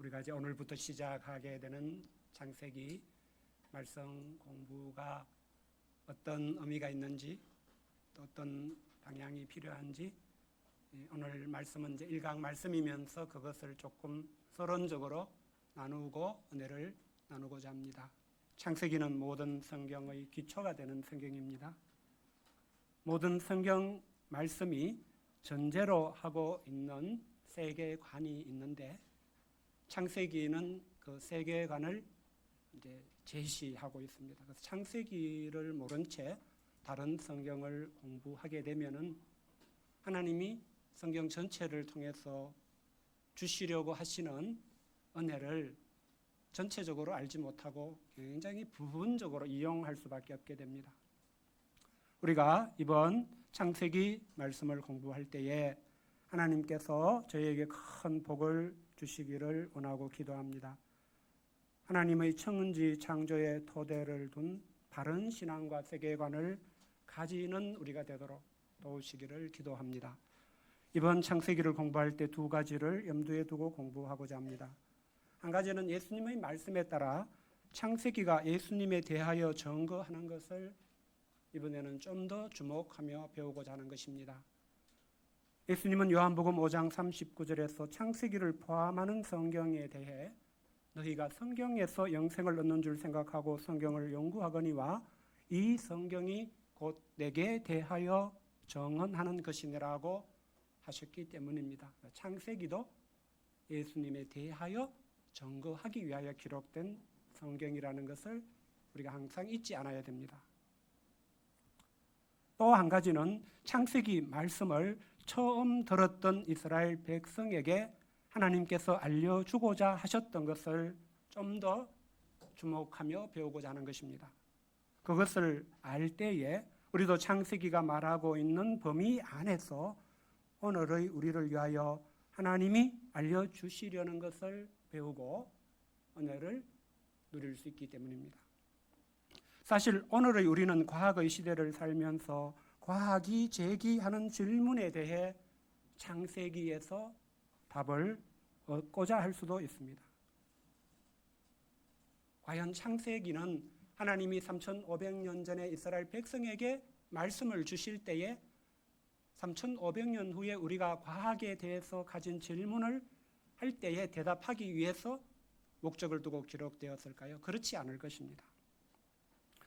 우리가 이제 오늘부터 시작하게 되는 창세기 말씀 공부가 어떤 의미가 있는지 또 어떤 방향이 필요한지 오늘 말씀은 이제 1강 말씀이면서 그것을 조금 서론적으로 나누고 은혜를 나누고자 합니다. 창세기는 모든 성경의 기초가 되는 성경입니다. 모든 성경 말씀이 전제로 하고 있는 세계관이 있는데 창세기는 그 세계관을 이제 제시하고 있습니다. 그래서 창세기를 모른 채 다른 성경을 공부하게 되면은 하나님이 성경 전체를 통해서 주시려고 하시는 은혜를 전체적으로 알지 못하고 굉장히 부분적으로 이용할 수밖에 없게 됩니다. 우리가 이번 창세기 말씀을 공부할 때에 하나님께서 저희에게 큰 복을 주시기를 원하고 기도합니다. 하나님의 천지 창조의 토대를 둔 바른 신앙과 세계관을 가지는 우리가 되도록 도우시기를 기도합니다. 이번 창세기를 공부할 때 두 가지를 염두에 두고 공부하고자 합니다. 한 가지는 예수님의 말씀에 따라 창세기가 예수님에 대하여 증거하는 것을 이번에는 좀 더 주목하며 배우고자 하는 것입니다. 예수님은 요한복음 5장 39절에서 창세기를 포함하는 성경에 대해 너희가 성경에서 영생을 얻는 줄 생각하고 성경을 연구하거니와 이 성경이 곧 내게 대하여 증언하는 것이니라고 하셨기 때문입니다. 창세기도 예수님에 대하여 증거하기 위하여 기록된 성경이라는 것을 우리가 항상 잊지 않아야 됩니다. 또 한 가지는 창세기 말씀을 처음 들었던 이스라엘 백성에게 하나님께서 알려주고자 하셨던 것을 좀 더 주목하며 배우고자 하는 것입니다. 그것을 알 때에 우리도 창세기가 말하고 있는 범위 안에서 오늘의 우리를 위하여 하나님이 알려주시려는 것을 배우고 은혜를 누릴 수 있기 때문입니다. 사실 오늘의 우리는 과학의 시대를 살면서 과학이 제기하는 질문에 대해 창세기에서 답을 얻고자 할 수도 있습니다. 과연 창세기는 하나님이 3,500년 전에 이스라엘 백성에게 말씀을 주실 때에 3,500년 후에 우리가 과학에 대해서 가진 질문을 할 때에 대답하기 위해서 목적을 두고 기록되었을까요? 그렇지 않을 것입니다.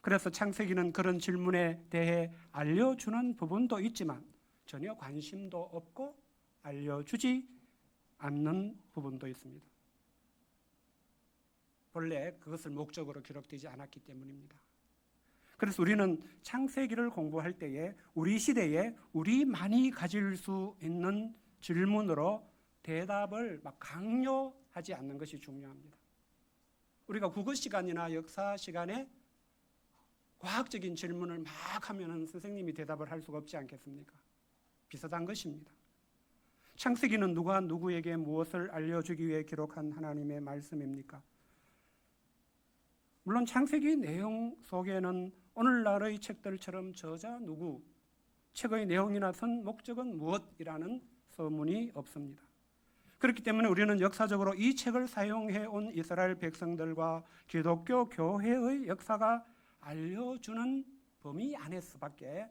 그래서 창세기는 그런 질문에 대해 알려주는 부분도 있지만 전혀 관심도 없고 알려주지 않는 부분도 있습니다. 본래 그것을 목적으로 기록되지 않았기 때문입니다. 그래서 우리는 창세기를 공부할 때에 우리 시대에 우리만이 가질 수 있는 질문으로 대답을 막 강요하지 않는 것이 중요합니다. 우리가 국어 시간이나 역사 시간에 과학적인 질문을 막 하면은 선생님이 대답을 할 수가 없지 않겠습니까? 비슷한 것입니다. 창세기는 누가 누구에게 무엇을 알려주기 위해 기록한 하나님의 말씀입니까? 물론 창세기 내용 속에는 오늘날의 책들처럼 저자 누구, 책의 내용이나 선 목적은 무엇이라는 서문이 없습니다. 그렇기 때문에 우리는 역사적으로 이 책을 사용해 온 이스라엘 백성들과 기독교 교회의 역사가 알려주는 범위 안에서밖에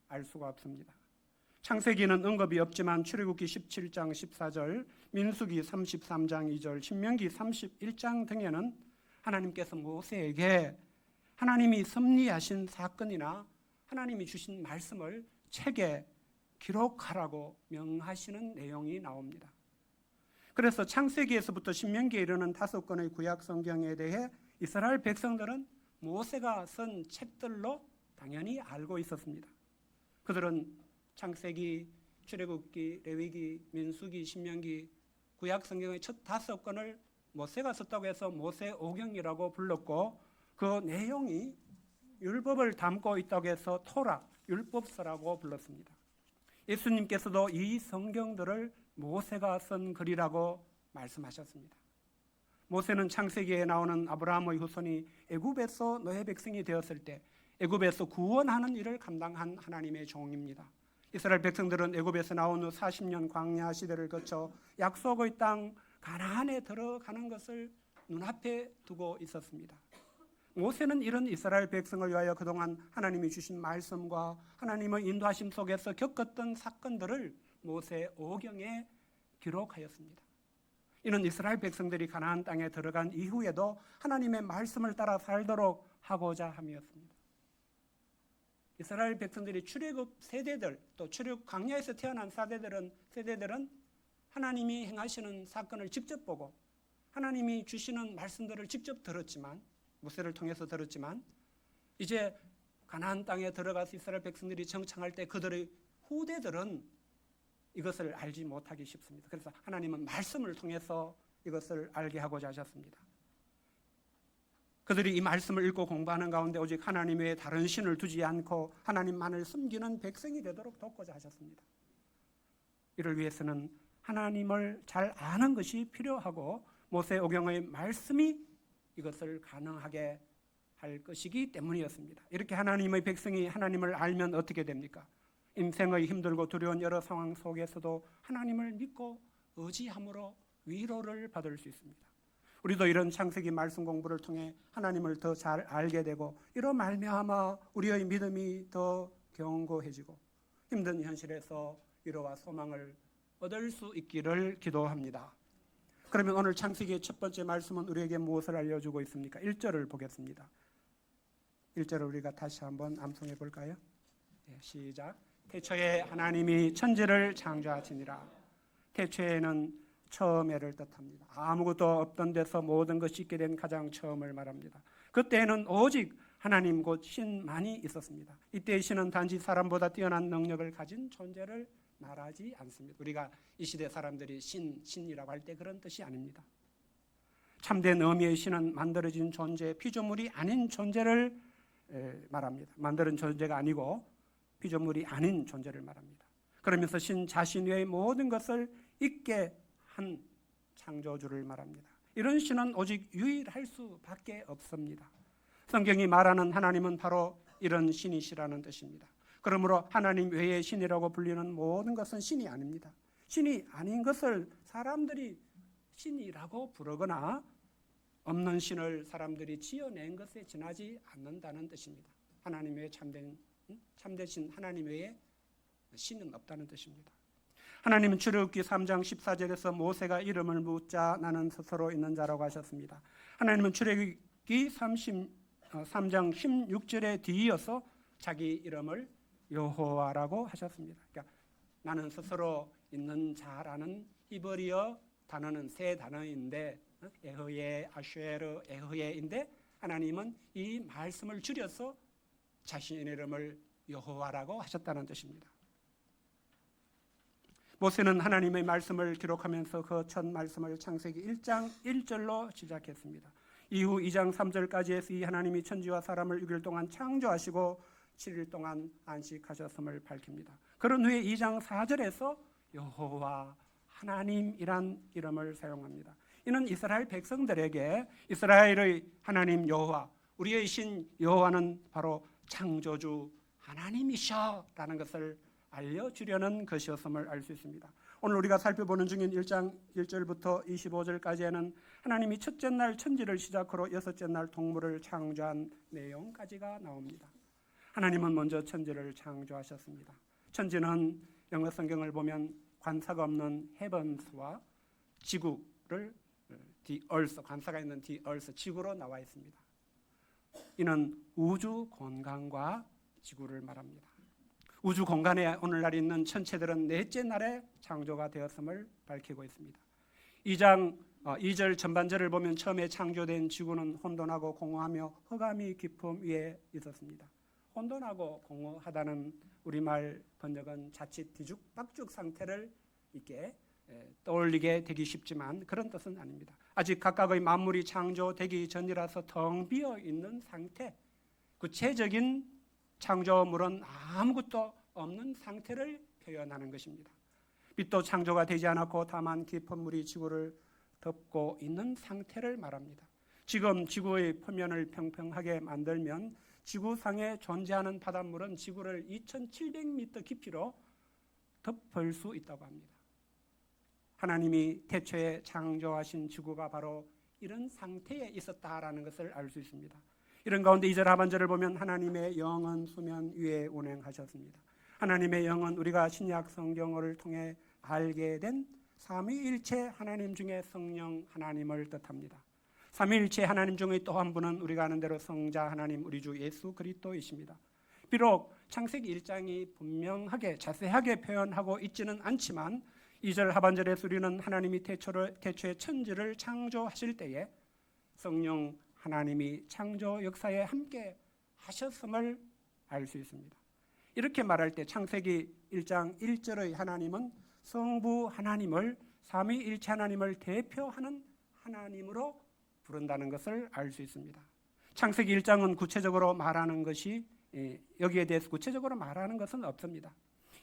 알 수가 없습니다. 창세기는 언급이 없지만 출애굽기 17장 14절, 민수기 33장 2절, 신명기 31장 등에는 하나님께서 모세에게 하나님이 섭리하신 사건이나 하나님이 주신 말씀을 책에 기록하라고 명하시는 내용이 나옵니다. 그래서 창세기에서부터 신명기에 이르는 5권의 구약 성경에 대해 이스라엘 백성들은 모세가 쓴 책들로 당연히 알고 있었습니다. 그들은 창세기, 출애굽기, 레위기, 민수기, 신명기, 구약 성경의 첫 5권을 모세가 썼다고 해서 모세오경이라고 불렀고 그 내용이 율법을 담고 있다고 해서 토라, 율법서라고 불렀습니다. 예수님께서도 이 성경들을 모세가 쓴 글이라고 말씀하셨습니다. 모세는 창세기에 나오는 아브라함의 후손이 애굽에서 노예 백성이 되었을 때 애굽에서 구원하는 일을 감당한 하나님의 종입니다. 이스라엘 백성들은 애굽에서 나온 후 40년 광야 시대를 거쳐 약속의 땅 가나안에 들어가는 것을 눈앞에 두고 있었습니다. 모세는 이런 이스라엘 백성을 위하여 그동안 하나님이 주신 말씀과 하나님의 인도하심 속에서 겪었던 사건들을 모세 오경에 기록하였습니다. 이는 이스라엘 백성들이 가나안 땅에 들어간 이후에도 하나님의 말씀을 따라 살도록 하고자 함이었습니다. 이스라엘 백성들이 출애굽 세대들, 또 출애굽 광야에서 태어난 세대들은 하나님이 행하시는 사건을 직접 보고 하나님이 주시는 말씀들을 직접 들었지만, 모세를 통해서 들었지만, 이제 가나안 땅에 들어가서 이스라엘 백성들이 정착할 때 그들의 후대들은 이것을 알지 못하기 쉽습니다. 그래서 하나님은 말씀을 통해서 이것을 알게 하고자 하셨습니다. 그들이 이 말씀을 읽고 공부하는 가운데 오직 하나님 외에 다른 신을 두지 않고 하나님만을 숨기는 백성이 되도록 돕고자 하셨습니다. 이를 위해서는 하나님을 잘 아는 것이 필요하고 모세 오경의 말씀이 이것을 가능하게 할 것이기 때문이었습니다. 이렇게 하나님의 백성이 하나님을 알면 어떻게 됩니까? 인생의 힘들고 두려운 여러 상황 속에서도 하나님을 믿고 의지함으로 위로를 받을 수 있습니다. 우리도 이런 창세기 말씀 공부를 통해 하나님을 더 잘 알게 되고 이로 말미암아 우리의 믿음이 더 견고해지고 힘든 현실에서 위로와 소망을 얻을 수 있기를 기도합니다. 그러면 오늘 창세기의 첫 번째 말씀은 우리에게 무엇을 알려주고 있습니까? 1절을 보겠습니다. 1절을 우리가 다시 한번 암송해 볼까요? 네, 시작. 태초에 하나님이 천지를 창조하시니라. 태초에는 처음에를 뜻합니다. 아무것도 없던 데서 모든 것이 있게 된 가장 처음을 말합니다. 그때에는 오직 하나님 곧 신만이 있었습니다. 이때의 신은 단지 사람보다 뛰어난 능력을 가진 존재를 말하지 않습니다. 우리가 이 시대 사람들이 신이라고 할 때 그런 뜻이 아닙니다. 참된 의미의 신은 만들어진 존재, 피조물이 아닌 존재를 말합니다. 만드는 존재가 아니고 피조물이 아닌 존재를 말합니다. 그러면서 신 자신 외의 모든 것을 있게 한 창조주를 말합니다. 이런 신은 오직 유일할 수밖에 없습니다. 성경이 말하는 하나님은 바로 이런 신이시라는 뜻입니다. 그러므로 하나님 외의 신이라고 불리는 모든 것은 신이 아닙니다. 신이 아닌 것을 사람들이 신이라고 부르거나 없는 신을 사람들이 지어낸 것에 지나지 않는다는 뜻입니다. 하나님 외에 참되신 하나님 외에 신은 없다는 뜻입니다. 하나님은 출애굽기 3장 14절에서 모세가 이름을 묻자 나는 스스로 있는 자라고 하셨습니다. 하나님은 출애굽기 3장 16절에 뒤이어서 자기 이름을 여호와라고 하셨습니다. 그러니까 나는 스스로 있는 자라는 히브리어 단어는 세 단어인데 에흐예, 아쉐르, 에흐예인데 하나님은 이 말씀을 줄여서 자신의 이름을 여호와라고 하셨다는 뜻입니다. 모세는 하나님의 말씀을 기록하면서 그 첫 말씀을 창세기 1장 1절로 시작했습니다. 이후 2장 3절까지 해서 이 하나님이 천지와 사람을 6일 동안 창조하시고 7일 동안 안식하셨음을 밝힙니다. 그런 후에 2장 4절에서 여호와 하나님이란 이름을 사용합니다. 이는 이스라엘 백성들에게 이스라엘의 하나님 여호와, 우리의 신 여호와는 바로 창조주 하나님이셔라는 것을 알려주려는 것이었음을 알 수 있습니다. 오늘 우리가 살펴보는 중인 1장 1절부터 25절까지에는 하나님이 첫째 날 천지를 시작으로 여섯째 날 동물을 창조한 내용까지가 나옵니다. 하나님은 먼저 천지를 창조하셨습니다. 천지는 영어 성경을 보면 관사가 없는 heavens와 지구를 the earth, 관사가 있는 the earth, 지구로 나와 있습니다. 이는 우주 공간과 지구를 말합니다. 우주 공간에 오늘날 있는 천체들은 넷째 날에 창조가 되었음을 밝히고 있습니다. 2절 전반절을 보면 처음에 창조된 지구는 혼돈하고 공허하며 흑암이 깊음 위에 있었습니다. 혼돈하고 공허하다는 우리말 번역은 자칫 뒤죽박죽 상태를 있게 떠올리게 되기 쉽지만 그런 뜻은 아닙니다. 아직 각각의 만물이 창조되기 전이라서 텅 비어 있는 상태, 구체적인 창조물은 아무것도 없는 상태를 표현하는 것입니다. 빛도 창조가 되지 않았고 다만 깊은 물이 지구를 덮고 있는 상태를 말합니다. 지금 지구의 표면을 평평하게 만들면 지구상에 존재하는 바닷물은 지구를 2700m 깊이로 덮을 수 있다고 합니다. 하나님이 태초에 창조하신 지구가 바로 이런 상태에 있었다라는 것을 알 수 있습니다. 이런 가운데 2절 하반절을 보면 하나님의 영은 수면 위에 운행하셨습니다. 하나님의 영은 우리가 신약 성경을 통해 알게 된 삼위일체 하나님 중에 성령 하나님을 뜻합니다. 삼위일체 하나님 중에 또 한 분은 우리가 아는 대로 성자 하나님 우리 주 예수 그리스도이십니다. 비록 창세기 1장이 분명하게 자세하게 표현하고 있지는 않지만 2절 하반절에서 우리는 하나님이 태초에 천지를 창조하실 때에 성령 하나님이 창조 역사에 함께 하셨음을 알 수 있습니다. 이렇게 말할 때 창세기 1장 1절의 하나님은 성부 하나님을 삼위일체 하나님을 대표하는 하나님으로 부른다는 것을 알 수 있습니다. 창세기 1장은 구체적으로 말하는 것이 여기에 대해서 구체적으로 말하는 것은 없습니다.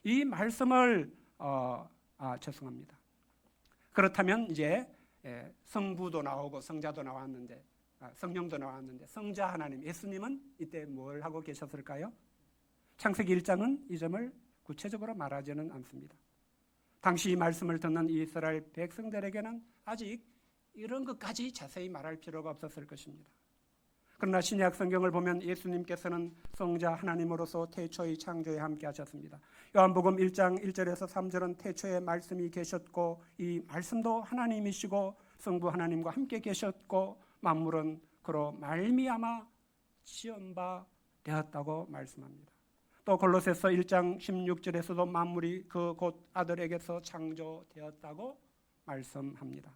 이 말씀을 죄송합니다. 그렇다면 이제 성부도 나오고 성자도 나왔는데 성령도 나왔는데 성자 하나님 예수님은 이때 뭘 하고 계셨을까요? 창세기 1장은 이 점을 구체적으로 말하지는 않습니다. 당시 이 말씀을 듣는 이스라엘 백성들에게는 아직 이런 것까지 자세히 말할 필요가 없었을 것입니다. 그러나 신약 성경을 보면 예수님께서는 성자 하나님으로서 태초의 창조에 함께 하셨습니다. 요한복음 1장 1절에서 3절은 태초에 말씀이 계셨고 이 말씀도 하나님이시고 성부 하나님과 함께 계셨고 만물은 그로 말미암아 지은 바 되었다고 말씀합니다. 또 골로새서 1장 16절에서도 만물이 그 곧 아들에게서 창조되었다고 말씀합니다.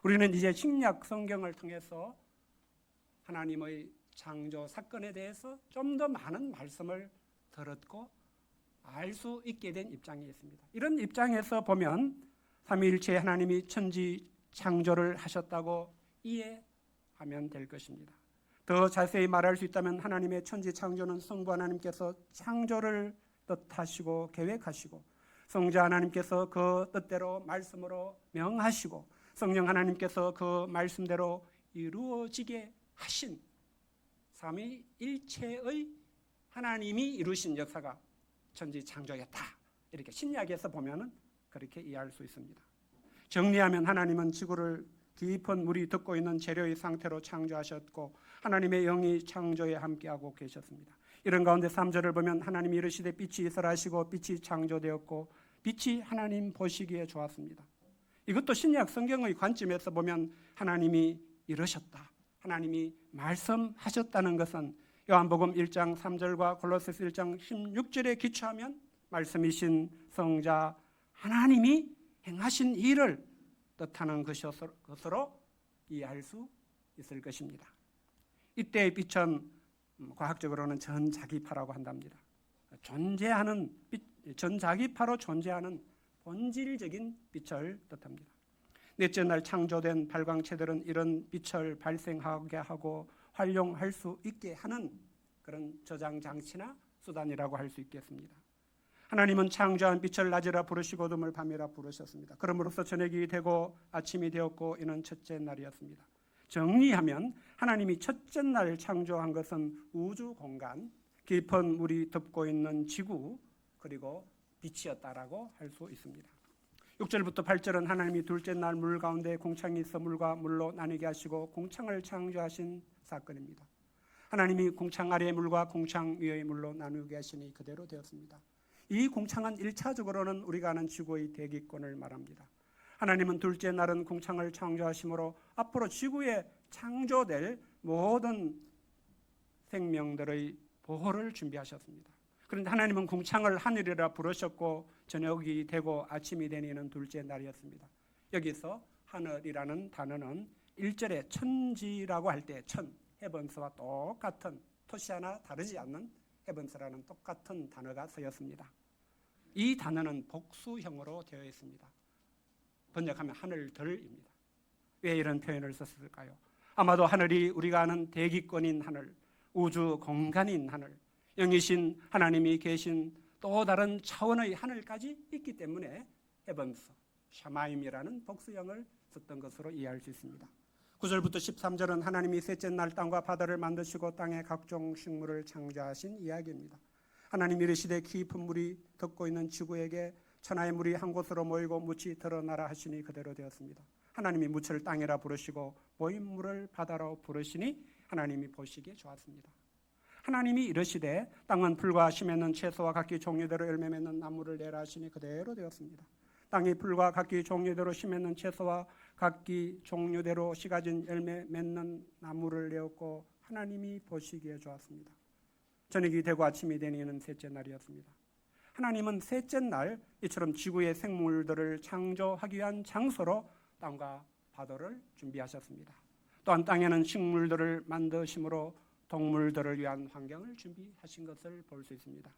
우리는 이제 신약 성경을 통해서 하나님의 창조 사건에 대해서 좀 더 많은 말씀을 들었고 알 수 있게 된 입장이 있습니다. 이런 입장에서 보면 삼위일체 하나님이 천지 창조를 하셨다고 이해하면 될 것입니다. 더 자세히 말할 수 있다면 하나님의 천지 창조는 성부 하나님께서 창조를 뜻하시고 계획하시고 성자 하나님께서 그 뜻대로 말씀으로 명하시고 성령 하나님께서 그 말씀대로 이루어지게 하신 삼위일체의 하나님이 이루신 역사가 천지 창조였다. 이렇게 신약에서 보면은 그렇게 이해할 수 있습니다. 정리하면 하나님은 지구를 깊은 물이 덮고 있는 재료의 상태로 창조하셨고 하나님의 영이 창조에 함께하고 계셨습니다. 이런 가운데 3절을 보면 하나님이 이르시되 빛이 있으라 하시고 빛이 창조되었고 빛이 하나님 보시기에 좋았습니다. 이것도 신약 성경의 관점에서 보면 하나님이 이르셨다. 하나님이 말씀하셨다는 것은 요한복음 1장 3절과 골로새서 1장 16절에 기초하면 말씀이신 성자 하나님이 행하신 일을 뜻하는 것으로 이해할 수 있을 것입니다. 이때의 빛은 과학적으로는 전자기파라고 한답니다. 전자기파로 존재하는 본질적인 빛을 뜻합니다. 넷째 날 창조된 발광체들은 이런 빛을 발생하게 하고 활용할 수 있게 하는 그런 저장 장치나 수단이라고 할 수 있겠습니다. 하나님은 창조한 빛을 낮이라 부르시고 어둠을 밤이라 부르셨습니다. 그러므로서 저녁이 되고 아침이 되었고 이는 첫째 날이었습니다. 정리하면 하나님이 첫째 날 창조한 것은 우주 공간, 깊은 물이 덮고 있는 지구, 그리고 빛이었다라고 할 수 있습니다. 6절부터 8절은 하나님이 둘째 날 물 가운데 공창이 있어 물과 물로 나뉘게 하시고 공창을 창조하신 사건입니다. 하나님이 공창 아래의 물과 공창 위의 물로 나누게 하시니 그대로 되었습니다. 이 공창은 1차적으로는 우리가 아는 지구의 대기권을 말합니다. 하나님은 둘째 날은 공창을 창조하심으로 앞으로 지구에 창조될 모든 생명들의 보호를 준비하셨습니다. 그런데 하나님은 공창을 하늘이라 부르셨고 저녁이 되고 아침이 되니는 둘째 날이었습니다. 여기서 하늘이라는 단어는 1절에 천지라고 할 때 헤븐스와 똑같은 토시 하나 다르지 않는 헤븐스라는 똑같은 단어가 쓰였습니다. 이 단어는 복수형으로 되어 있습니다. 번역하면 하늘들입니다. 왜 이런 표현을 썼을까요? 아마도 하늘이 우리가 아는 대기권인 하늘, 우주 공간인 하늘, 영이신 하나님이 계신 또 다른 차원의 하늘까지 있기 때문에 헤븐스, 샤마임이라는 복수형을 썼던 것으로 이해할 수 있습니다. 9절부터 13절은 하나님이 셋째 날 땅과 바다를 만드시고 땅의 각종 식물을 창조하신 이야기입니다. 하나님이 이르시되 깊은 물이 덮고 있는 지구에게 천하의 물이 한 곳으로 모이고 묻이 드러나라 하시니 그대로 되었습니다. 하나님이 묻을 땅이라 부르시고 모인 물을 바다로 부르시니 하나님이 보시기에 좋았습니다. 하나님이 이르시되 땅은 풀과 씨 맺는 채소와 각기 종류대로 열매 맺는 나무를 내라 하시니 그대로 되었습니다. 땅이 풀과 각기 종류대로 씨 맺는 채소와 각기 종류대로 씨 가진 열매 맺는 나무를 내었고 하나님이 보시기에 좋았습니다. 저녁이 되고 아침이 되니 이는 셋째 날이었습니다. 하나님은 셋째 날 이처럼 지구의 생물들을 창조하기 위한 장소로 땅과 바다를 준비하셨습니다. 또한 땅에는 식물들을 만드심으로 동물들을 위한 환경을 준비하신 것을 볼 수 있습니다.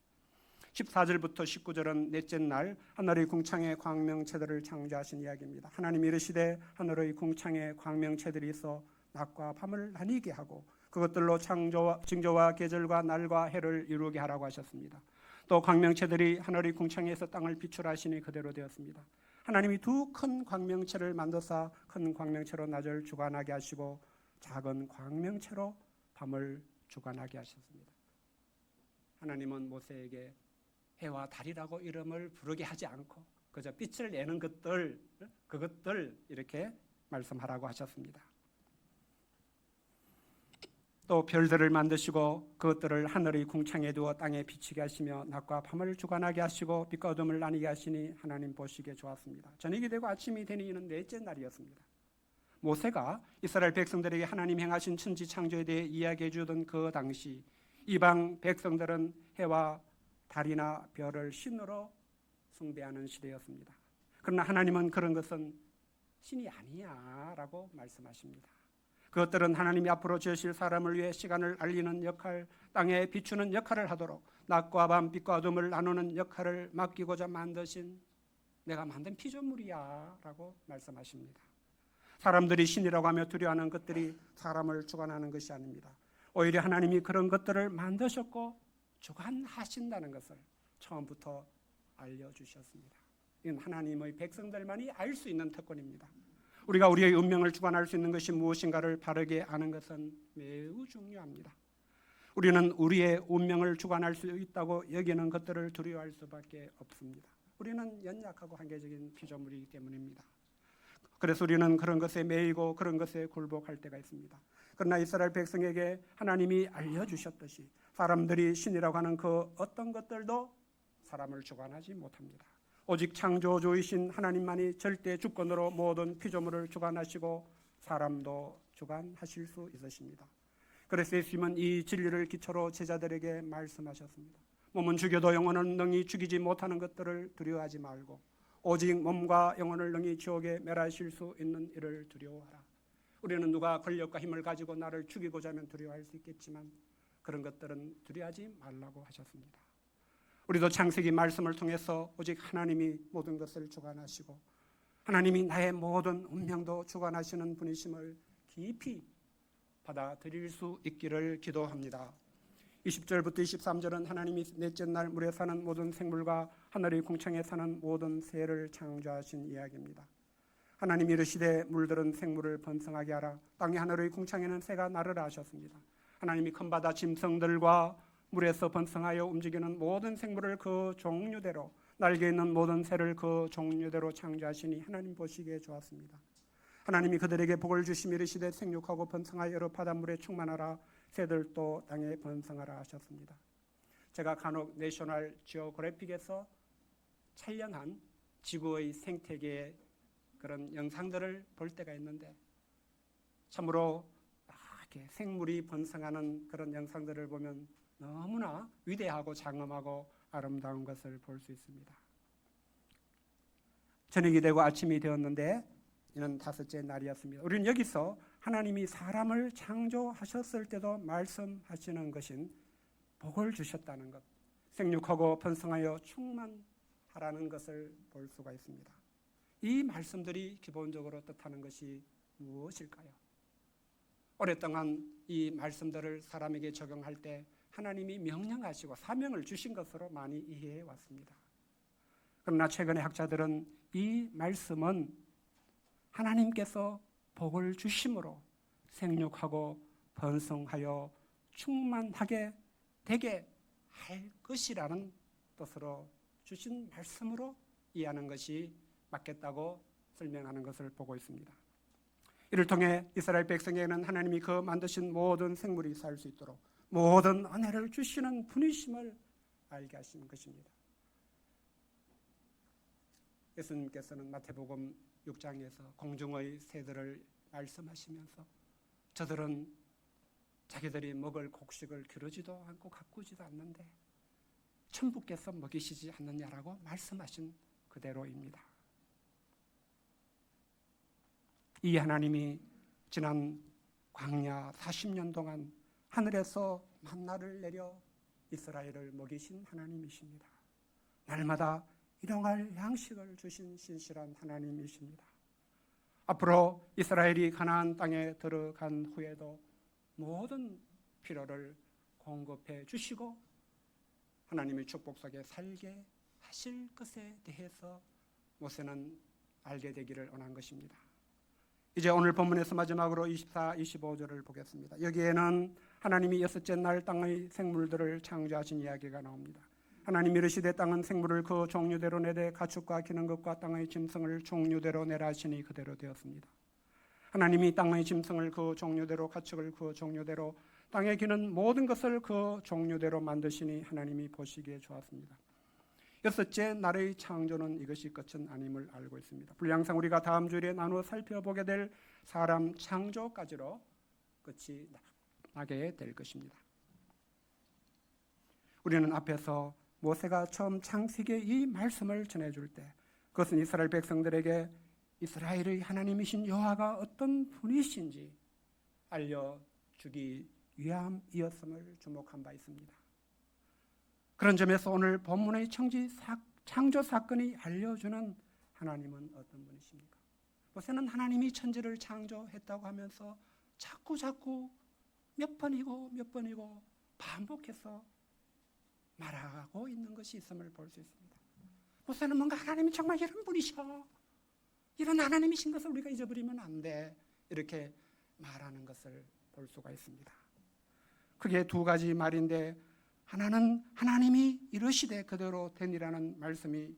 14절부터 19절은 넷째 날 하늘의 궁창에 광명체들을 창조하신 이야기입니다. 하나님이 이르시되 하늘의 궁창에 광명체들이 있어 낮과 밤을 나뉘게 하고 그것들로 징조와 계절과 날과 해를 이루게 하라고 하셨습니다. 또 광명체들이 하늘의 궁창에서 땅을 비출하시니 그대로 되었습니다. 하나님이 두 큰 광명체를 만드사 큰 광명체로 낮을 주관하게 하시고 작은 광명체로 밤을 주관하게 하셨습니다. 하나님은 모세에게 해와 달이라고 이름을 부르게 하지 않고 그저 빛을 내는 그것들 이렇게 말씀하라고 하셨습니다. 또 별들을 만드시고 그것들을 하늘의 궁창에 두어 땅에 비치게 하시며 낮과 밤을 주관하게 하시고 빛과 어둠을 나뉘게 하시니 하나님 보시기에 좋았습니다. 저녁이 되고 아침이 되니 이는 넷째 날이었습니다. 모세가 이스라엘 백성들에게 하나님 행하신 천지 창조에 대해 이야기해 주던 그 당시 이방 백성들은 해와 달이나 별을 신으로 숭배하는 시대였습니다. 그러나 하나님은 그런 것은 신이 아니야 라고 말씀하십니다. 그것들은 하나님이 앞으로 지으실 사람을 위해 시간을 알리는 역할, 땅에 비추는 역할을 하도록 낮과 밤, 빛과 어둠을 나누는 역할을 맡기고자 만드신 내가 만든 피조물이야 라고 말씀하십니다. 사람들이 신이라고 하며 두려워하는 것들이 사람을 주관하는 것이 아닙니다. 오히려 하나님이 그런 것들을 만드셨고 주관하신다는 것을 처음부터 알려주셨습니다. 이건 하나님의 백성들만이 알 수 있는 특권입니다. 우리가 우리의 운명을 주관할 수 있는 것이 무엇인가를 바르게 아는 것은 매우 중요합니다. 우리는 우리의 운명을 주관할 수 있다고 여기는 것들을 두려워할 수밖에 없습니다. 우리는 연약하고 한계적인 피조물이기 때문입니다. 그래서 우리는 그런 것에 매이고 그런 것에 굴복할 때가 있습니다. 그러나 이스라엘 백성에게 하나님이 알려주셨듯이 사람들이 신이라고 하는 그 어떤 것들도 사람을 주관하지 못합니다. 오직 창조주이신 하나님만이 절대 주권으로 모든 피조물을 주관하시고 사람도 주관하실 수 있으십니다. 그래서 예수님은 이 진리를 기초로 제자들에게 말씀하셨습니다. 몸은 죽여도 영혼은 능히 죽이지 못하는 것들을 두려워하지 말고 오직 몸과 영혼을 능히 지옥에 멸하실 수 있는 이를 두려워하라. 우리는 누가 권력과 힘을 가지고 나를 죽이고자 하면 두려워할 수 있겠지만 그런 것들은 두려워하지 말라고 하셨습니다. 우리도 창세기 말씀을 통해서 오직 하나님이 모든 것을 주관하시고 하나님이 나의 모든 운명도 주관하시는 분이심을 깊이 받아들일 수 있기를 기도합니다. 20절부터 23절은 하나님이 넷째 날 물에 사는 모든 생물과 하늘의 궁창에 사는 모든 새를 창조하신 이야기입니다. 하나님이 이르시되 물들은 생물을 번성하게 하라. 땅의 하늘의 궁창에는 새가 나르라 하셨습니다. 하나님이 큰 바다 짐승들과 물에서 번성하여 움직이는 모든 생물을 그 종류대로 날개 있는 모든 새를 그 종류대로 창조하시니 하나님 보시기에 좋았습니다. 하나님이 그들에게 복을 주시며 이르시되 생육하고 번성하여 여러 바닷물에 충만하라. 새들도 땅에 번성하라 하셨습니다. 제가 간혹 내셔널 지오그래픽에서 촬영한 지구의 생태계의 그런 영상들을 볼 때가 있는데 참으로 이렇게 생물이 번성하는 그런 영상들을 보면 너무나 위대하고 장엄하고 아름다운 것을 볼 수 있습니다. 저녁이 되고 아침이 되었는데 이는 다섯째 날이었습니다. 우리는 여기서 하나님이 사람을 창조하셨을 때도 말씀하시는 것인 복을 주셨다는 것, 생육하고 번성하여 충만하라는 것을 볼 수가 있습니다. 이 말씀들이 기본적으로 뜻하는 것이 무엇일까요? 오랫동안 이 말씀들을 사람에게 적용할 때 하나님이 명령하시고 사명을 주신 것으로 많이 이해해 왔습니다. 그러나 최근의 학자들은 이 말씀은 하나님께서 복을 주심으로 생육하고 번성하여 충만하게 되게 할 것이라는 뜻으로 주신 말씀으로 이해하는 것이 맞겠다고 설명하는 것을 보고 있습니다. 이를 통해 이스라엘 백성에게는 하나님이 그 만드신 모든 생물이 살 수 있도록 모든 은혜를 주시는 분이심을 알게 하시는 것입니다. 예수님께서는 마태복음 6장에서 공중의 새들을 말씀하시면서 저들은 자기들이 먹을 곡식을 기르지도 않고 가꾸지도 않는데 천부께서 먹이시지 않느냐라고 말씀하신 그대로입니다. 이 하나님이 지난 광야 40년 동안 하늘에서 만나를 내려 이스라엘을 먹이신 하나님이십니다. 날마다 일용할 양식을 주신 신실한 하나님이십니다. 앞으로 이스라엘이 가나안 땅에 들어간 후에도 모든 필요를 공급해 주시고 하나님의 축복 속에 살게 하실 것에 대해서 모세는 알게 되기를 원한 것입니다. 이제 오늘 본문에서 마지막으로 24, 25절을 보겠습니다. 여기에는 하나님이 여섯째 날 땅의 생물들을 창조하신 이야기가 나옵니다. 하나님이 이르시되 땅은 생물을 그 종류대로 내되 가축과 기는 것과 땅의 짐승을 종류대로 내라 하시니 그대로 되었습니다. 하나님이 땅의 짐승을 그 종류대로 가축을 그 종류대로 땅에 기는 모든 것을 그 종류대로 만드시니 하나님이 보시기에 좋았습니다. 여섯째 날의 창조는 이것이 끝은 아님을 알고 있습니다. 분량상 우리가 다음 주일에 나누어 살펴보게 될 사람 창조까지로 끝이 나게 될 것입니다. 우리는 앞에서 모세가 처음 창세기에 이 말씀을 전해줄 때 그것은 이스라엘 백성들에게 이스라엘의 하나님이신 여호와가 어떤 분이신지 알려주기 위함이었음을 주목한 바 있습니다. 그런 점에서 오늘 본문의 창조 사건이 알려주는 하나님은 어떤 분이십니까? 모세는 하나님이 천지를 창조했다고 하면서 자꾸 몇 번이고 반복해서 말하고 있는 것이 있음을 볼 수 있습니다. 모세는 뭔가 하나님이 정말 이런 분이셔, 이런 하나님이신 것을 우리가 잊어버리면 안 돼, 이렇게 말하는 것을 볼 수가 있습니다. 크게 두 가지 말인데 하나는 하나님이 이르시되 그대로 되니라는 말씀이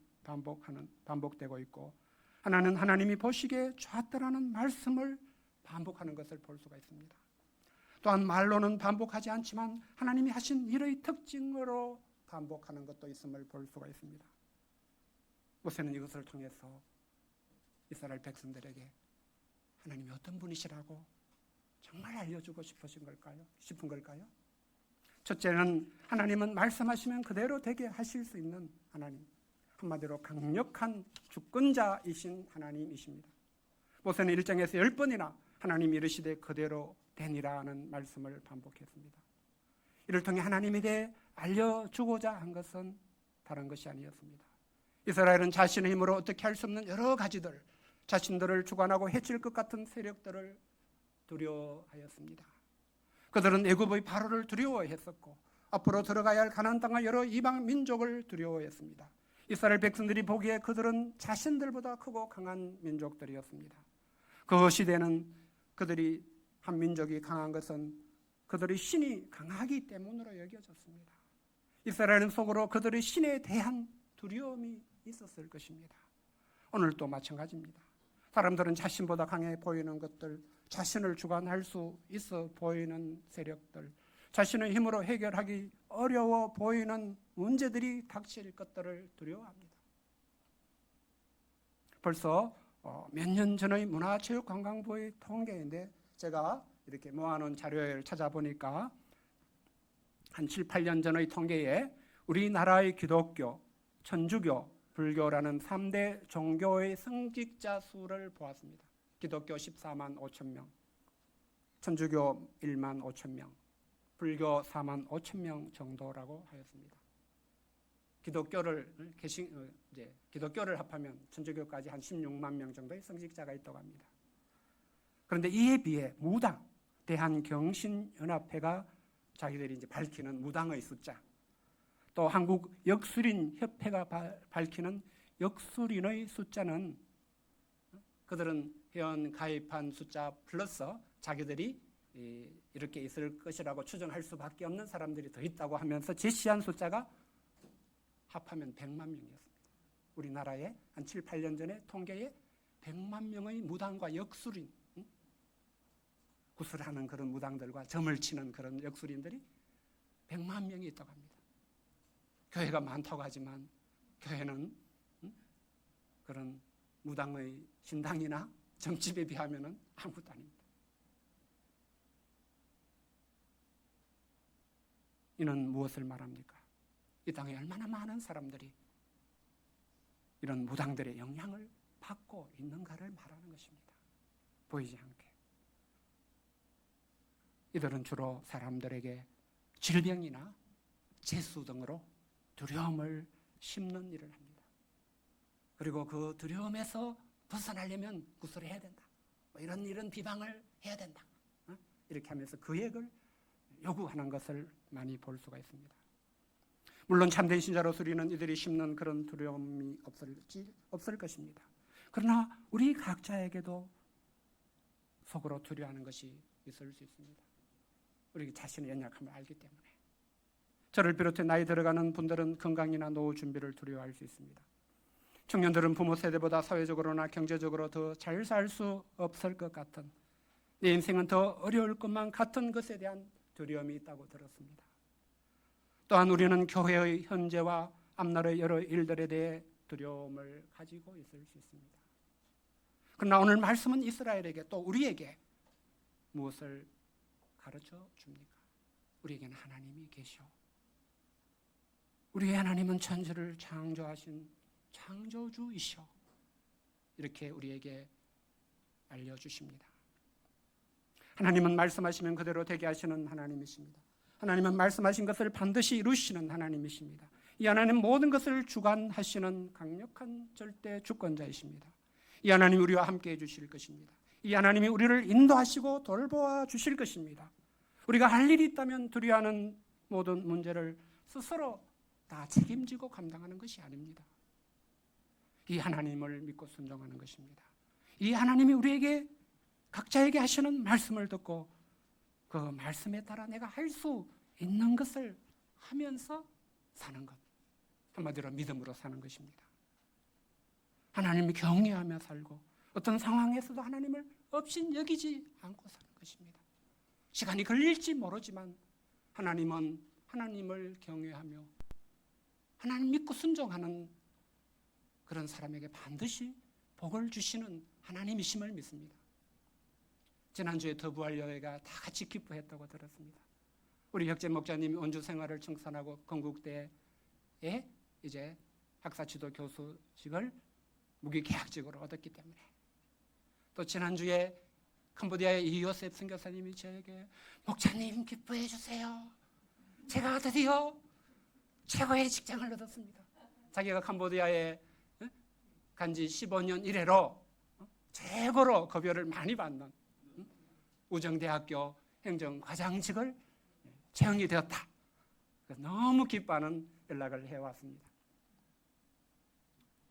반복되고 있고, 하나는 하나님이 보시기에 좋았다라는 말씀을 반복하는 것을 볼 수가 있습니다. 또한 말로는 반복하지 않지만 하나님이 하신 일의 특징으로 반복하는 것도 있음을 볼 수가 있습니다. 모세는 이것을 통해서 이스라엘 백성들에게 하나님이 어떤 분이시라고 정말 알려주고 싶은 걸까요? 첫째는 하나님은 말씀하시면 그대로 되게 하실 수 있는 하나님, 한마디로 강력한 주권자이신 하나님이십니다. 모세는 1장에서 10번이나 하나님이 이르시되 그대로 되니라는 말씀을 반복했습니다. 이를 통해 하나님에 대해 알려주고자 한 것은 다른 것이 아니었습니다. 이스라엘은 자신의 힘으로 어떻게 할 수 없는 여러 가지들, 자신들을 주관하고 해칠 것 같은 세력들을 두려워하였습니다. 그들은 애굽의 바로를 두려워했었고 앞으로 들어가야 할 가나안 땅의 여러 이방 민족을 두려워했습니다. 이스라엘 백성들이 보기에 그들은 자신들보다 크고 강한 민족들이었습니다. 그 시대는 그들이 한 민족이 강한 것은 그들의 신이 강하기 때문으로 여겨졌습니다. 이스라엘은 속으로 그들의 신에 대한 두려움이 있었을 것입니다. 오늘도 마찬가지입니다. 사람들은 자신보다 강해 보이는 것들, 자신을 주관할 수 있어 보이는 세력들, 자신의 힘으로 해결하기 어려워 보이는 문제들이 닥칠 것들을 두려워합니다. 벌써 몇 년 전의 문화체육관광부의 통계인데 제가 이렇게 모아놓은 자료를 찾아보니까 한 7, 8년 전의 통계에 우리나라의 기독교, 천주교, 불교라는 3대 종교의 성직자 수를 보았습니다. 기독교 14만 5천 명, 천주교 1만 5천 명, 불교 4만 5천 명 정도라고 하였습니다. 기독교를 합하면 천주교까지 한 16만 명 정도의 성직자가 있다고 합니다. 그런데 이에 비해 무당, 대한경신연합회가 자기들이 이제 밝히는 무당의 숫자, 또 한국 역술인 협회가 밝히는 역술인의 숫자는 그들은 회원 가입한 숫자 플러스 자기들이 이렇게 있을 것이라고 추정할 수밖에 없는 사람들이 더 있다고 하면서 제시한 숫자가 합하면 100만 명이었습니다. 우리나라에 한 7, 8년 전에 통계에 100만 명의 무당과 역술인, 구슬하는 그런 무당들과 점을 치는 그런 역술인들이 100만 명이 있다고 합니다. 교회가 많다고 하지만 교회는 그런 무당의 신당이나 점집에 비하면 아무것도 아닙니다. 이는 무엇을 말합니까? 이 땅에 얼마나 많은 사람들이 이런 무당들의 영향을 받고 있는가를 말하는 것입니다. 보이지 않게. 이들은 주로 사람들에게 질병이나 재수 등으로 두려움을 심는 일을 합니다. 그리고 그 두려움에서 벗어나려면 구슬을 해야 된다. 이런 비방을 해야 된다. 이렇게 하면서 계획을 요구하는 것을 많이 볼 수가 있습니다. 물론 참된 신자로서 우리는 이들이 심는 그런 두려움이 없을 것입니다. 그러나 우리 각자에게도 속으로 두려워하는 것이 있을 수 있습니다. 우리 자신의 연약함을 알기 때문에. 저를 비롯해 나이 들어가는 분들은 건강이나 노후 준비를 두려워할 수 있습니다. 청년들은 부모 세대보다 사회적으로나 경제적으로 더 잘 살 수 없을 것 같은, 내 인생은 더 어려울 것만 같은 것에 대한 두려움이 있다고 들었습니다. 또한 우리는 교회의 현재와 앞날의 여러 일들에 대해 두려움을 가지고 있을 수 있습니다. 그러나 오늘 말씀은 이스라엘에게 또 우리에게 무엇을 가르쳐 줍니까? 우리에게는 하나님이 계셔. 우리의 하나님은 천지를 창조하신 창조주이셔. 이렇게 우리에게 알려주십니다. 하나님은 말씀하시면 그대로 되게 하시는 하나님이십니다. 하나님은 말씀하신 것을 반드시 이루시는 하나님이십니다. 이 하나님 모든 것을 주관하시는 강력한 절대 주권자이십니다. 이 하나님이 우리와 함께 해주실 것입니다. 이 하나님이 우리를 인도하시고 돌보아 주실 것입니다. 우리가 할 일이 있다면 두려워하는 모든 문제를 스스로 다 책임지고 감당하는 것이 아닙니다. 이 하나님을 믿고 순종하는 것입니다. 이 하나님이 우리에게 각자에게 하시는 말씀을 듣고 그 말씀에 따라 내가 할 수 있는 것을 하면서 사는 것. 한마디로 믿음으로 사는 것입니다. 하나님을 경외하며 살고 어떤 상황에서도 하나님을 업신여기지 않고 사는 것입니다. 시간이 걸릴지 모르지만 하나님은 하나님을 경외하며 하나님 믿고 순종하는 그런 사람에게 반드시 복을 주시는 하나님이심을 믿습니다. 지난주에 더 부활여회가 다 같이 기뻐했다고 들었습니다. 우리 혁재 목사님이 원주 생활을 청산하고 건국대에 이제 학사지도 교수직을 무기계약직으로 얻었기 때문에, 또 지난주에 캄보디아의 이요셉 선교사님이 저에게 목사님 기뻐해 주세요. 제가 드디어 최고의 직장을 얻었습니다. 자기가 캄보디아에 간지 15년 이래로 최고로 급여를 많이 받는 우정대학교 행정과장직을 채용이 되었다. 너무 기뻐하는 연락을 해왔습니다.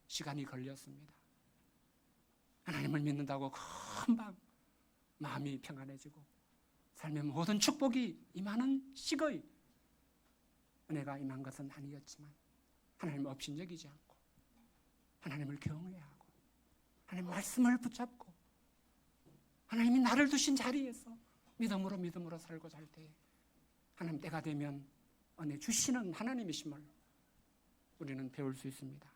시간이 걸렸습니다. 하나님을 믿는다고 금방 마음이 평안해지고 삶의 모든 축복이 임하는 식의 은혜가 임한 것은 아니었지만 하나님 업신여기지 않고 하나님을 경외하고 하나님 말씀을 붙잡고 하나님이 나를 두신 자리에서 믿음으로 살고자 할 때에 하나님 때가 되면 은혜 주시는 하나님이심을 우리는 배울 수 있습니다.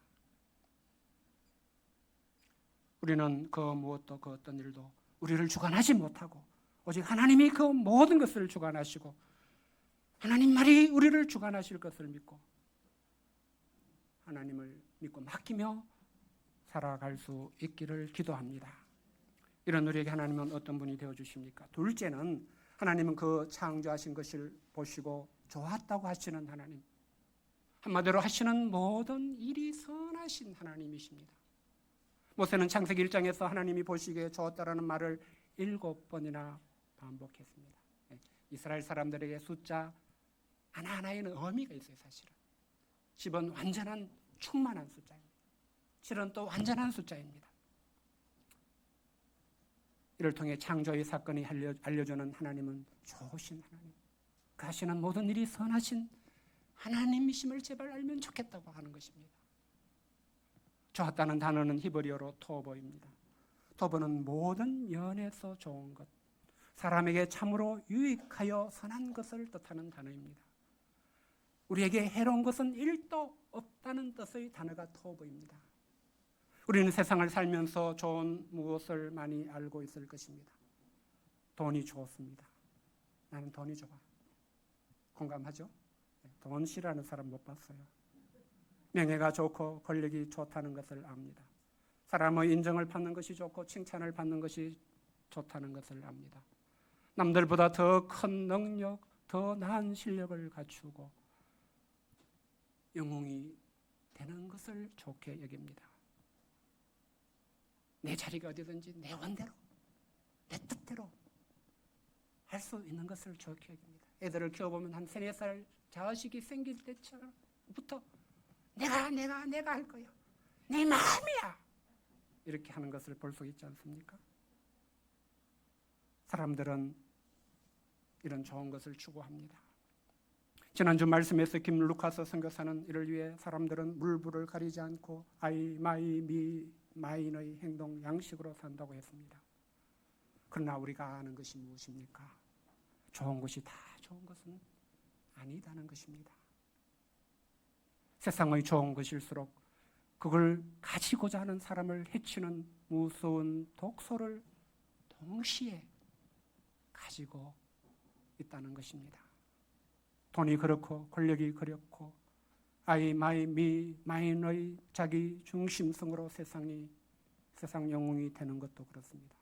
우리는 그 무엇도 그 어떤 일도 우리를 주관하지 못하고 오직 하나님이 그 모든 것을 주관하시고 하나님 말이 우리를 주관하실 것을 믿고 하나님을 믿고 맡기며 살아갈 수 있기를 기도합니다. 이런 우리에게 하나님은 어떤 분이 되어주십니까? 둘째는 하나님은 그 창조하신 것을 보시고 좋았다고 하시는 하나님, 한마디로 하시는 모든 일이 선하신 하나님이십니다. 모세는 창세기 1장에서 하나님이 보시기에 좋았다라는 말을 7번이나 반복했습니다. 이스라엘 사람들에게 숫자 하나하나에는 의미가 있어요. 사실은 10은 완전한 충만한 숫자입니다. 7은 또 완전한 숫자입니다. 이를 통해 창조의 사건이 알려주는 하나님은 좋으신 하나님, 그 하시는 모든 일이 선하신 하나님이심을 제발 알면 좋겠다고 하는 것입니다. 좋았다는 단어는 히브리어로 토보입니다. 토보는 모든 면에서 좋은 것, 사람에게 참으로 유익하여 선한 것을 뜻하는 단어입니다. 우리에게 해로운 것은 1도 없다는 뜻의 단어가 토보입니다. 우리는 세상을 살면서 좋은 무엇을 많이 알고 있을 것입니다. 돈이 좋습니다. 나는 돈이 좋아. 공감하죠? 돈 싫어하는 사람 못 봤어요. 명예가 좋고 권력이 좋다는 것을 압니다. 사람의 인정을 받는 것이 좋고 칭찬을 받는 것이 좋다는 것을 압니다. 남들보다 더 큰 능력, 더 나은 실력을 갖추고 영웅이 되는 것을 좋게 여깁니다. 내 자리가 어디든지 내 원대로, 내 뜻대로 할 수 있는 것을 좋게 여깁니다. 애들을 키워보면 한 3, 4살 자식이 생길 때부터 내가 할 거야. 내 마음이야. 이렇게 하는 것을 볼 수 있지 않습니까? 사람들은 이런 좋은 것을 추구합니다. 지난주 말씀에서 김 루카스 선교사는 이를 위해 사람들은 물불을 가리지 않고 아이, 마이, 미, 마인의 행동 양식으로 산다고 했습니다. 그러나 우리가 아는 것이 무엇입니까? 좋은 것이 다 좋은 것은 아니다는 것입니다. 세상의 좋은 것일수록 그걸 가지고자 하는 사람을 해치는 무서운 독소를 동시에 가지고 있다는 것입니다. 돈이 그렇고 권력이 그렇고 아이, 마이, 미, 마인의 자기 중심성으로 세상 영웅이 되는 것도 그렇습니다.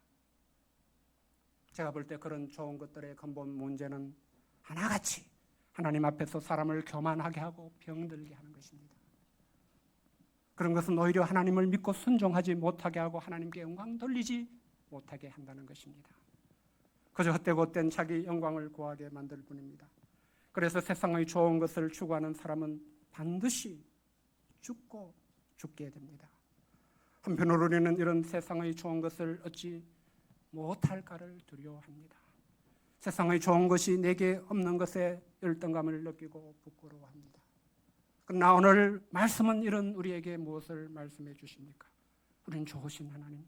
제가 볼 때 그런 좋은 것들의 근본 문제는 하나같이 하나님 앞에서 사람을 교만하게 하고 병들게 하는 것입니다. 그런 것은 오히려 하나님을 믿고 순종하지 못하게 하고 하나님께 영광 돌리지 못하게 한다는 것입니다. 그저 헛되고 헛된 자기 영광을 구하게 만들 뿐입니다. 그래서 세상의 좋은 것을 추구하는 사람은 반드시 죽고 죽게 됩니다. 한편으로 우리는 이런 세상의 좋은 것을 얻지 못할까를 두려워합니다. 세상의 좋은 것이 내게 없는 것에 열등감을 느끼고 부끄러워합니다. 그러나 오늘 말씀은 이런 우리에게 무엇을 말씀해 주십니까? 우리는 좋으신 하나님,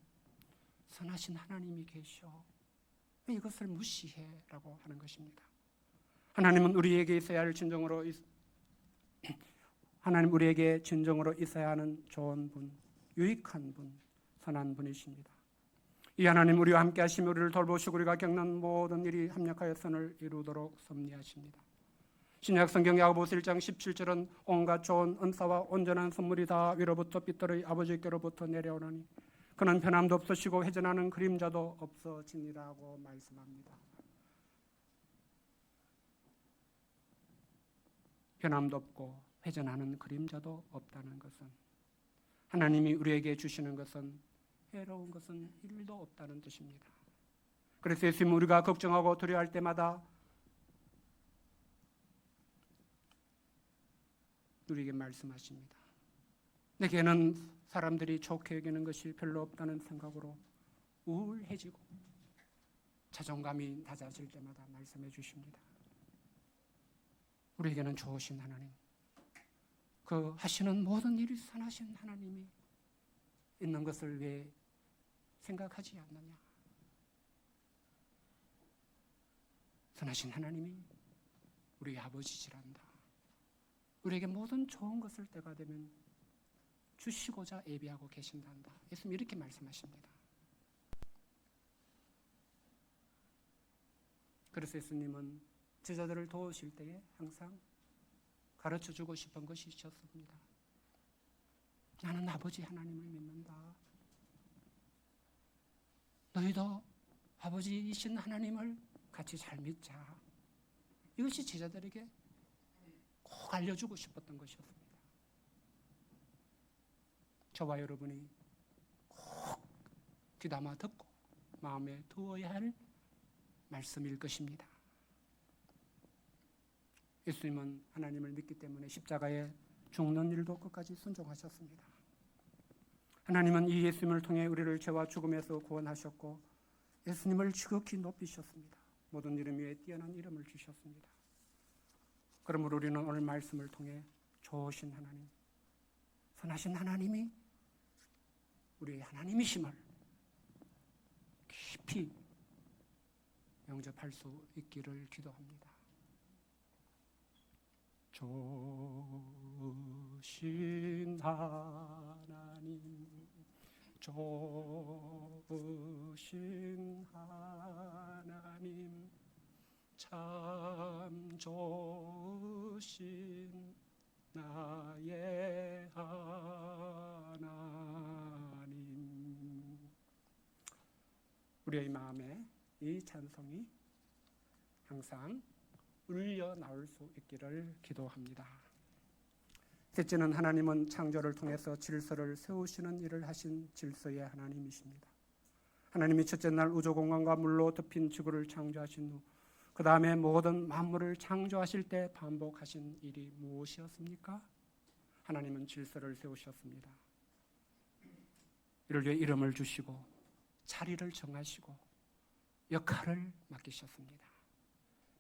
선하신 하나님이 계셔. 왜 이것을 무시해? 라고 하는 것입니다. 하나님은 우리에게 있어야 할 하나님 우리에게 진정으로 있어야 하는 좋은 분, 유익한 분, 선한 분이십니다. 이 하나님 우리와 함께 하시며 우리를 돌보시고 우리가 겪는 모든 일이 합력하여 선을 이루도록 섭리하십니다. 신약 성경 야고보서 1장 17절은 온갖 좋은 은사와 온전한 선물이 다 위로부터 빛들의 아버지께로부터 내려오나니 그는 변함도 없으시고 회전하는 그림자도 없어지니라고 말씀합니다. 변함도 없고 회전하는 그림자도 없다는 것은 하나님이 우리에게 주시는 것은 해로운 것은 1도 없다는 뜻입니다. 그래서 예수님 우리가 걱정하고 두려워할 때마다 우리에게 말씀하십니다. 내게는 사람들이 좋게 여기는 것이 별로 없다는 생각으로 우울해지고 자존감이 낮아질 때마다 말씀해 주십니다. 우리에게는 좋으신 하나님, 그 하시는 모든 일이 선하신 하나님이 있는 것을 왜 생각하지 않느냐? 선하신 하나님이 우리 아버지시란다. 우리에게 모든 좋은 것을 때가 되면 주시고자 예비하고 계신단다. 예수님 이렇게 말씀하십니다. 그래서 예수님은 제자들을 도우실 때에 항상 가르쳐주고 싶은 것이 있었습니다. 나는 아버지 하나님을 믿는다. 너희도 아버지이신 하나님을 같이 잘 믿자. 이것이 제자들에게 꼭 알려주고 싶었던 것이었습니다. 저와 여러분이 꼭 귀담아 듣고 마음에 두어야 할 말씀일 것입니다. 예수님은 하나님을 믿기 때문에 십자가에 죽는 일도 끝까지 순종하셨습니다. 하나님은 이 예수님을 통해 우리를 죄와 죽음에서 구원하셨고 예수님을 지극히 높이셨습니다. 모든 이름 위에 뛰어난 이름을 주셨습니다. 그러므로 우리는 오늘 말씀을 통해 좋으신 하나님, 선하신 하나님이 우리의 하나님이심을 깊이 영접할 수 있기를 기도합니다. 좋으신 하나님, 좋으신 하나님, 참 좋으신 나의 하나님. 우리의 마음에 이 찬송이 항상 울려 나올 수 있기를 기도합니다. 셋째는 하나님은 창조를 통해서 질서를 세우시는 일을 하신 질서의 하나님이십니다. 하나님이 첫째 날 우주공간과 물로 덮인 지구를 창조하신 후 그 다음에 모든 만물을 창조하실 때 반복하신 일이 무엇이었습니까? 하나님은 질서를 세우셨습니다. 이를 위해 이름을 주시고 자리를 정하시고 역할을 맡기셨습니다.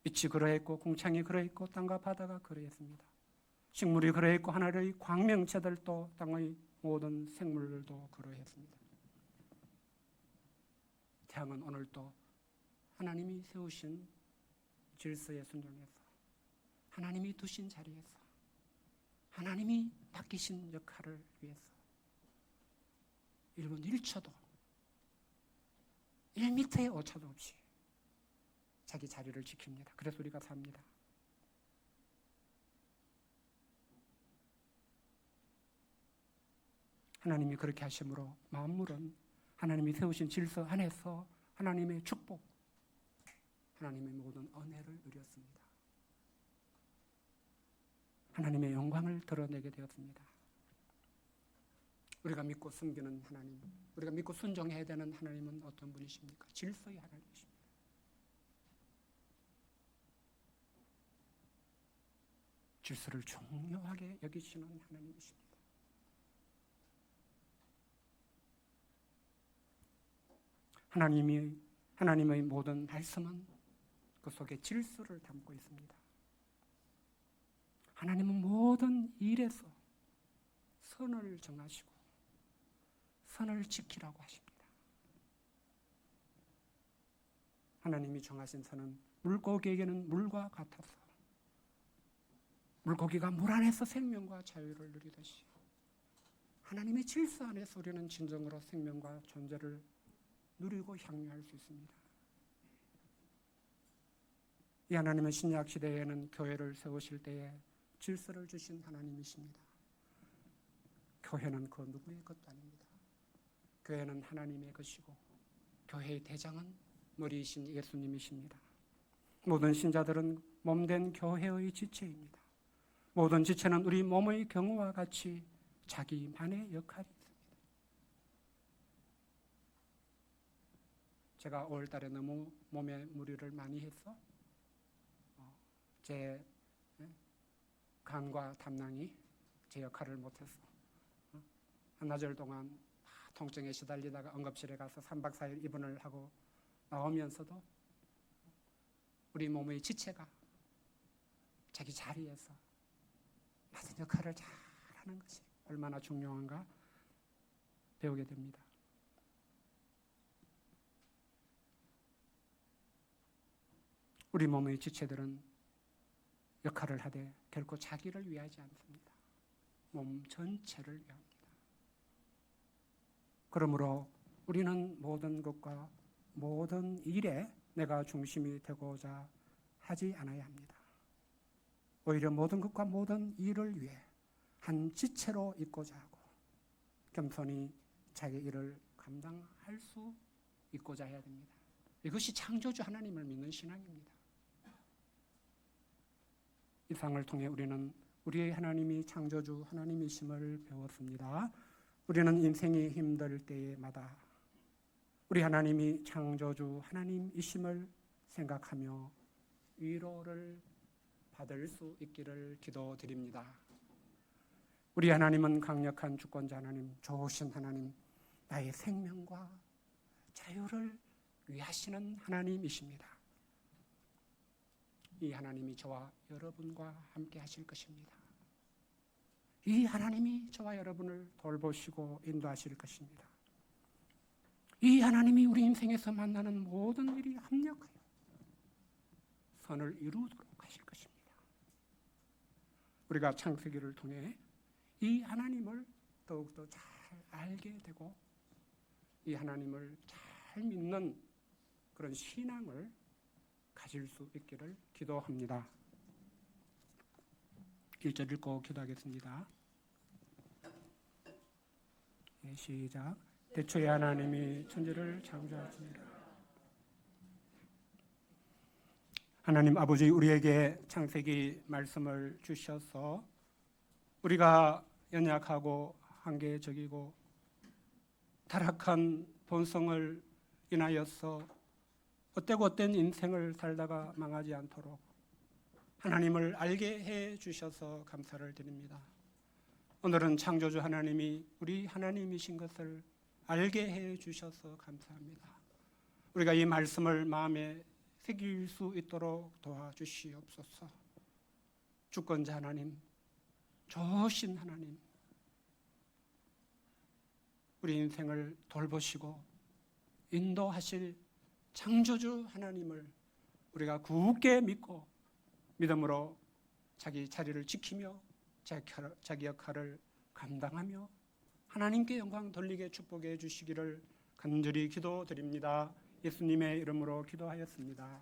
빛이 그러했고 궁창이 그러했고 땅과 바다가 그러했습니다. 식물이 그러했고 하늘의 광명체들도 땅의 모든 생물들도 그러했습니다. 태양은 오늘도 하나님이 세우신 질서에 순종해서 하나님이 두신 자리에서 하나님이 맡기신 역할을 위해서 1분 1초도 1m의 오차도 없이 자기 자리를 지킵니다. 그래서 우리가 삽니다. 하나님이 그렇게 하심으로 만물은 하나님이 세우신 질서 안에서 하나님의 축복, 하나님의 모든 은혜를 누렸습니다. 하나님의 영광을 드러내게 되었습니다. 우리가 믿고 섬기는 하나님, 우리가 믿고 순종해야 되는 하나님은 어떤 분이십니까? 질서의 하나님이십니다. 질서를 중요하게 여기시는 하나님이십니다. 하나님의 모든 말씀은 그 속에 질서를 담고 있습니다. 하나님은 모든 일에서 선을 정하시고 선을 지키라고 하십니다. 하나님이 정하신 선은 물고기에게는 물과 같아서 물고기가 물 안에서 생명과 자유를 누리듯이 하나님의 질서 안에서 우리는 진정으로 생명과 존재를 누리고 향유할 수 있습니다. 이 하나님은 신약 시대에는 교회를 세우실 때에 질서를 주신 하나님이십니다. 교회는 그 누구의 것도 아닙니다. 교회는 하나님의 것이고 교회의 대장은 머리이신 예수님이십니다. 모든 신자들은 몸된 교회의 지체입니다. 모든 지체는 우리 몸의 경우와 같이 자기만의 역할이 있습니다. 제가 5월 달에 너무 몸에 무리를 많이 해서 제 간과 담낭이 제 역할을 못해서 한나절 동안 통증에 시달리다가 응급실에 가서 3박 4일 입원을 하고 나오면서도 우리 몸의 지체가 자기 자리에서 맞은 역할을 잘하는 것이 얼마나 중요한가 배우게 됩니다. 우리 몸의 지체들은 역할을 하되 결코 자기를 위하지 않습니다. 몸 전체를 위합니다. 그러므로 우리는 모든 것과 모든 일에 내가 중심이 되고자 하지 않아야 합니다. 오히려 모든 것과 모든 일을 위해 한 지체로 있고자 하고 겸손히 자기 일을 감당할 수 있고자 해야 됩니다. 이것이 창조주 하나님을 믿는 신앙입니다. 이 상을 통해 우리는 우리의 하나님이 창조주 하나님이심을 배웠습니다. 우리는 인생이 힘들 때마다 우리 하나님이 창조주 하나님이심을 생각하며 위로를 받을 수 있기를 기도드립니다. 우리 하나님은 강력한 주권자 하나님, 좋으신 하나님, 나의 생명과 자유를 위하시는 하나님이십니다. 이 하나님이 저와 여러분과 함께 하실 것입니다. 이 하나님이 저와 여러분을 돌보시고 인도하실 것입니다. 이 하나님이 우리 인생에서 만나는 모든 일이 합력하여 선을 이루도록 하실 것입니다. 우리가 창세기를 통해 이 하나님을 더욱더 잘 알게 되고 이 하나님을 잘 믿는 그런 신앙을 가질 수 있기를 기도합니다. 1절 읽고 기도하겠습니다. 네, 시작. 태초에 하나님이 천지를 창조하십니다. 하나님 아버지, 우리에게 창세기 말씀을 주셔서 우리가 연약하고 한계적이고 타락한 본성을 인하여서 헛된 인생을 살다가 망하지 않도록 하나님을 알게 해 주셔서 감사를 드립니다. 오늘은 창조주 하나님이 우리 하나님이신 것을 알게 해 주셔서 감사합니다. 우리가 이 말씀을 마음에 새길 수 있도록 도와주시옵소서. 주권자 하나님, 좋으신 하나님, 우리 인생을 돌보시고 인도하실 창조주 하나님을 우리가 굳게 믿고 믿음으로 자기 자리를 지키며 자기 역할을 감당하며 하나님께 영광 돌리게 축복해 주시기를 간절히 기도드립니다. 예수님의 이름으로 기도하였습니다.